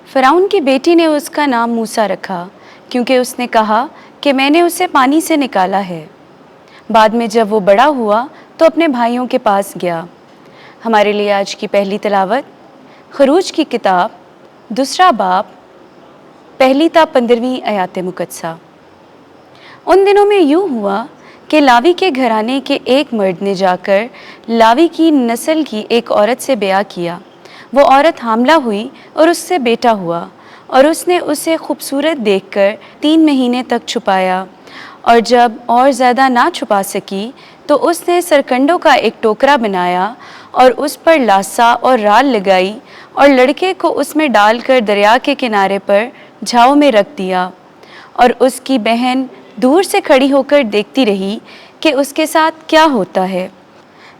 فرعون کی بیٹی نے اس کا نام موسیٰ رکھا کیونکہ اس نے کہا کہ میں نے اسے پانی سے نکالا ہے۔ بعد میں جب وہ بڑا ہوا تو اپنے بھائیوں کے پاس گیا۔ ہمارے لیے آج کی پہلی تلاوت خروج کی کتاب 2 باب 1 تا 15 آیات مقدسہ۔ ان دنوں میں یوں ہوا کہ لاوی کے گھرانے کے ایک مرد نے جا کر لاوی کی نسل کی ایک عورت سے بیاہ کیا۔ وہ عورت حاملہ ہوئی اور اس سے بیٹا ہوا، اور اس نے اسے خوبصورت دیکھ کر 3 مہینے تک چھپایا، اور جب اور زیادہ نہ چھپا سکی تو اس نے سرکنڈوں کا ایک ٹوکرا بنایا اور اس پر لاسا اور رال لگائی اور لڑکے کو اس میں ڈال کر دریا کے کنارے پر جھاؤ میں رکھ دیا، اور اس کی بہن دور سے کھڑی ہو کر دیکھتی رہی کہ اس کے ساتھ کیا ہوتا ہے۔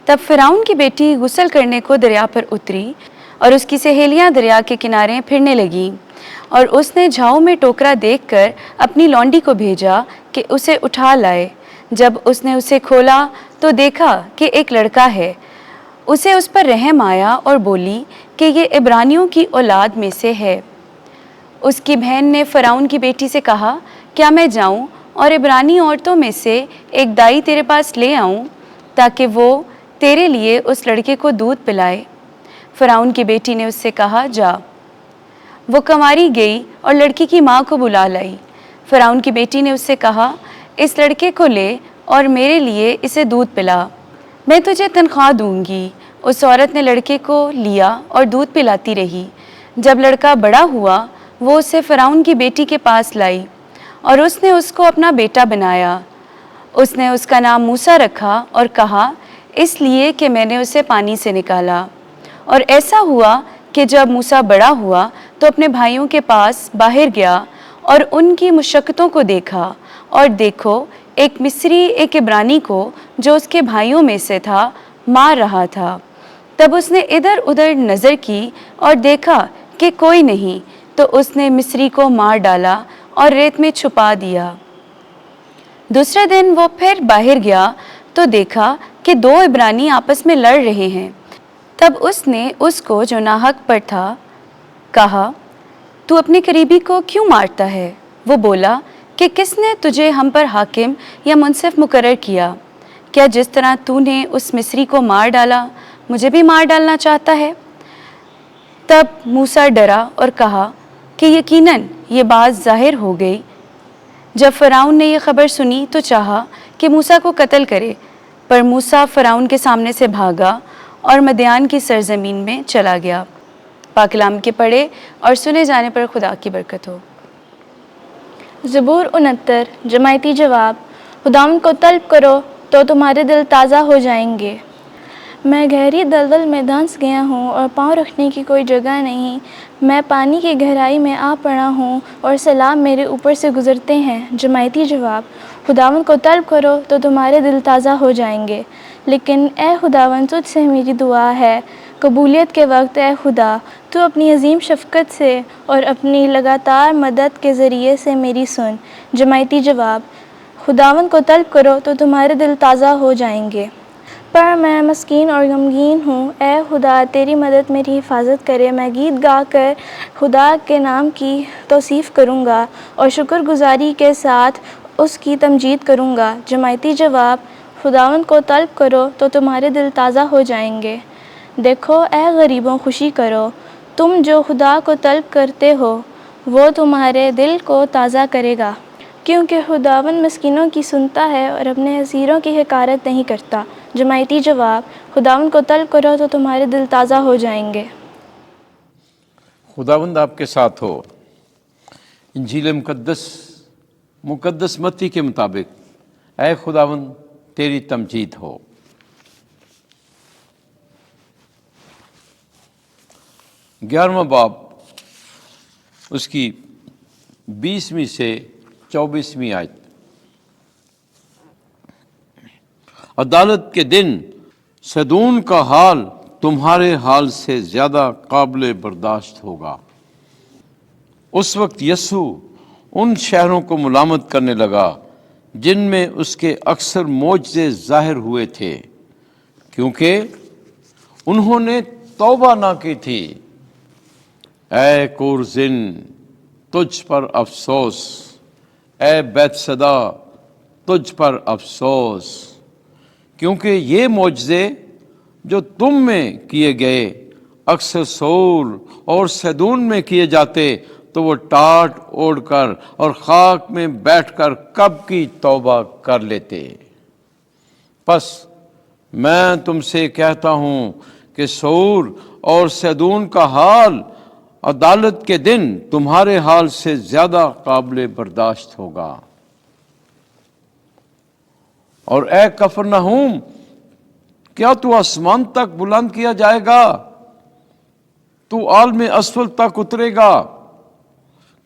تب فرعون کی بیٹی غسل کرنے کو دریا پر اتری، اور اس کی سہیلیاں دریا کے کنارے پھرنے لگیں، اور اس نے جھاؤ میں ٹوکرا دیکھ کر اپنی لونڈی کو بھیجا کہ اسے اٹھا لائے۔ جب اس نے اسے کھولا تو دیکھا کہ ایک لڑکا ہے۔ اسے اس پر رحم آیا اور بولی کہ یہ عبرانیوں کی اولاد میں سے ہے۔ اس کی بہن نے فرعون کی بیٹی سے کہا، کیا میں جاؤں اور عبرانی عورتوں میں سے ایک دائی تیرے پاس لے آؤں تاکہ وہ تیرے لیے اس لڑکے کو دودھ پلائے؟ فرعون کی بیٹی نے اس سے کہا، جا۔ وہ کنواری گئی اور لڑکی کی ماں کو بلا لائی۔ فرعون کی بیٹی نے اس سے کہا، اس لڑکے کو لے اور میرے لیے اسے دودھ پلا، میں تجھے تنخواہ دوں گی۔ اس عورت نے لڑکے کو لیا اور دودھ پلاتی رہی۔ جب لڑکا بڑا ہوا وہ اسے فرعون کی بیٹی کے پاس لائی، اور اس نے اس کو اپنا بیٹا بنایا۔ اس نے اس کا نام موسیٰ رکھا اور کہا، اس لیے کہ میں نے اسے پانی سے نکالا۔ اور ایسا ہوا کہ جب موسیٰ بڑا ہوا تو اپنے بھائیوں کے پاس باہر گیا اور ان کی مشقتوں کو دیکھا، اور دیکھو ایک مصری ایک عبرانی کو جو اس کے بھائیوں میں سے تھا مار رہا تھا۔ تب اس نے ادھر ادھر نظر کی اور دیکھا کہ کوئی نہیں، تو اس نے مصری کو مار ڈالا اور ریت میں چھپا دیا۔ دوسرے دن وہ پھر باہر گیا تو دیکھا کہ 2 عبرانی آپس میں لڑ رہے ہیں۔ تب اس نے اس کو جو ناحق پر تھا کہا، تو اپنے قریبی کو کیوں مارتا ہے؟ وہ بولا کہ کس نے تجھے ہم پر حاکم یا منصف مقرر کیا؟ کیا جس طرح تو نے اس مصری کو مار ڈالا مجھے بھی مار ڈالنا چاہتا ہے؟ تب موسیٰ ڈرا اور کہا کہ یقیناً یہ بات ظاہر ہو گئی۔ جب فرعون نے یہ خبر سنی تو چاہا کہ موسیٰ کو قتل کرے، پر موسیٰ فرعون کے سامنے سے بھاگا اور مدیان کی سرزمین میں چلا گیا۔ پاک کلام کے پڑھے اور سنے جانے پر خدا کی برکت ہو۔ زبور 69 جماعتی جواب۔ خداوند کو طلب کرو تو تمہارے دل تازہ ہو جائیں گے۔ میں گہری دلدل میں دھنس گیا ہوں اور پاؤں رکھنے کی کوئی جگہ نہیں۔ میں پانی کی گہرائی میں آ پڑا ہوں اور سیلاب میرے اوپر سے گزرتے ہیں۔ جماعتی جواب۔ خداوند کو طلب کرو تو تمہارے دل تازہ ہو جائیں گے۔ لیکن اے خداوند تجھ سے میری دعا ہے، قبولیت کے وقت اے خدا تو اپنی عظیم شفقت سے اور اپنی لگاتار مدد کے ذریعے سے میری سن۔ جماعتی جواب۔ خداوند کو طلب کرو تو تمہارے دل تازہ ہو جائیں گے۔ پر میں مسکین اور غمگین ہوں، اے خدا تیری مدد میری حفاظت کرے۔ میں گیت گا کر خدا کے نام کی توصیف کروں گا اور شکر گزاری کے ساتھ اس کی تمجید کروں گا۔ جماعتی جواب۔ خداوند کو طلب کرو تو تمہارے دل تازہ ہو جائیں گے۔ دیکھو اے غریبوں خوشی کرو، تم جو خدا کو طلب کرتے ہو وہ تمہارے دل کو تازہ کرے گا، کیونکہ خداوند مسکینوں کی سنتا ہے اور اپنے اسیروں کی حقارت نہیں کرتا۔ جماعتی جواب۔ خداوند کو طلب کرو تو تمہارے دل تازہ ہو جائیں گے۔ خداوند آپ کے ساتھ ہو۔ انجیل مقدس متی کے مطابق اے خداوند تیری تمجید ہو۔ گیارہواں باب اس کی 20ویں سے 24ویں آیت۔ عدالت کے دن صدون کا حال تمہارے حال سے زیادہ قابل برداشت ہوگا۔ اس وقت یسوع ان شہروں کو ملامت کرنے لگا جن میں اس کے اکثر معجزے ظاہر ہوئے تھے، کیونکہ انہوں نے توبہ نہ کی تھی۔ اے کورزن تجھ پر افسوس، اے بیت صدا تجھ پر افسوس، کیونکہ یہ معجزے جو تم میں کیے گئے اکثر سور اور سیدون میں کیے جاتے تو وہ ٹاٹ اوڑھ کر اور خاک میں بیٹھ کر کب کی توبہ کر لیتے۔ پس میں تم سے کہتا ہوں کہ سور اور سیدون کا حال عدالت کے دن تمہارے حال سے زیادہ قابل برداشت ہوگا۔ اور اے کفرنہوم، کیا تو آسمان تک بلند کیا جائے گا؟ تو عالم اسفل تک اترے گا،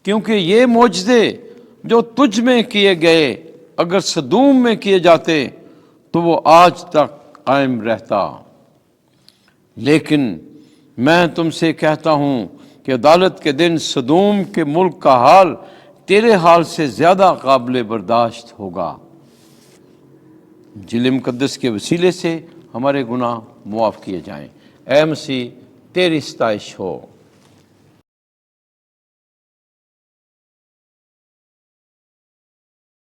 کیونکہ یہ معجزے جو تجھ میں کیے گئے اگر سدوم میں کیے جاتے تو وہ آج تک قائم رہتا۔ لیکن میں تم سے کہتا ہوں کہ عدالت کے دن سدوم کے ملک کا حال تیرے حال سے زیادہ قابل برداشت ہوگا۔ جل مقدس کے وسیلے سے ہمارے گناہ معاف کیے جائیں۔ اے مسیح تیری ستائش ہو۔